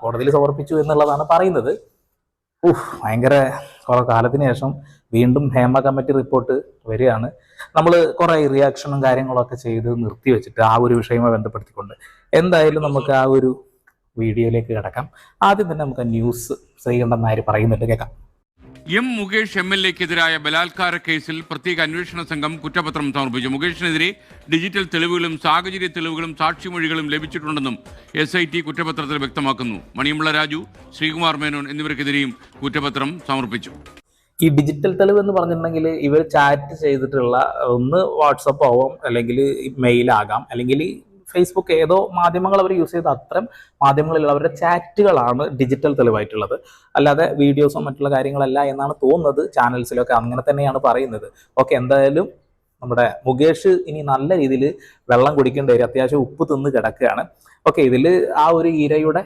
കോടതിയിൽ സമർപ്പിച്ചു എന്നുള്ളതാണ് പറയുന്നത്. ഭയങ്കര കുറെ കാലത്തിന് ശേഷം വീണ്ടും ഹേമ കമ്മിറ്റി റിപ്പോർട്ട് വരികയാണ്. നമ്മൾ കുറെ റിയാക്ഷനും കാര്യങ്ങളൊക്കെ ചെയ്ത് നിർത്തി വെച്ചിട്ട് ആ ഒരു വിഷയവുമായി ബന്ധപ്പെടുത്തിക്കൊണ്ട് എന്തായാലും നമുക്ക് ആ ഒരു വീഡിയോയിലേക്ക് കിടക്കാം. ആദ്യം തന്നെ നമുക്ക് ന്യൂസ് ശ്രീകണ്ഠൻ നായർ പറയുന്നുണ്ട്, കേൾക്കാം. മുകേഷ് MLA-ക്കെതിരായ ബലാത്കാര കേസിൽ പ്രത്യേക അന്വേഷണ സംഘം കുറ്റപത്രം സമർപ്പിച്ചു. മുകേഷിനെതിരെ ഡിജിറ്റൽ തെളിവുകളും സാഹചര്യ തെളിവുകളും സാക്ഷിമൊഴികളും ലഭിച്ചിട്ടുണ്ടെന്നും SIT കുറ്റപത്രത്തിൽ വ്യക്തമാക്കുന്നു. മണിയമ്പിള്ള രാജു, ശ്രീകുമാർ മേനോൻ എന്നിവർക്കെതിരെയും കുറ്റപത്രം സമർപ്പിച്ചു. ഈ ഡിജിറ്റൽ തെളിവ് എന്ന് പറഞ്ഞിട്ടുണ്ടെങ്കിൽ ഇവർ ചാറ്റ് ചെയ്തിട്ടുള്ള ഒന്ന് വാട്സപ്പ് ആവാം, അല്ലെങ്കിൽ മെയിലാകാം, അല്ലെങ്കിൽ ഫേസ്ബുക്ക്, ഏതോ മാധ്യമങ്ങൾ അവർ യൂസ് ചെയ്ത അത്തരം മാധ്യമങ്ങളിലുള്ള അവരുടെ ചാറ്റുകളാണ് ഡിജിറ്റൽ തെളിവായിട്ടുള്ളത്. അല്ലാതെ വീഡിയോസോ മറ്റുള്ള കാര്യങ്ങളല്ല എന്നാണ് തോന്നുന്നത്. ചാനൽസിലൊക്കെ അങ്ങനെ തന്നെയാണ് പറയുന്നത്. ഓക്കെ, എന്തായാലും നമ്മുടെ മുകേഷ് ഇനി നല്ല രീതിയിൽ വെള്ളം കുടിക്കേണ്ടി വരും. അത്യാവശ്യം ഉപ്പ് തിന്ന് കിടക്കുകയാണ്. ഓക്കെ, ഇതിൽ ആ ഒരു ഇരയുടെ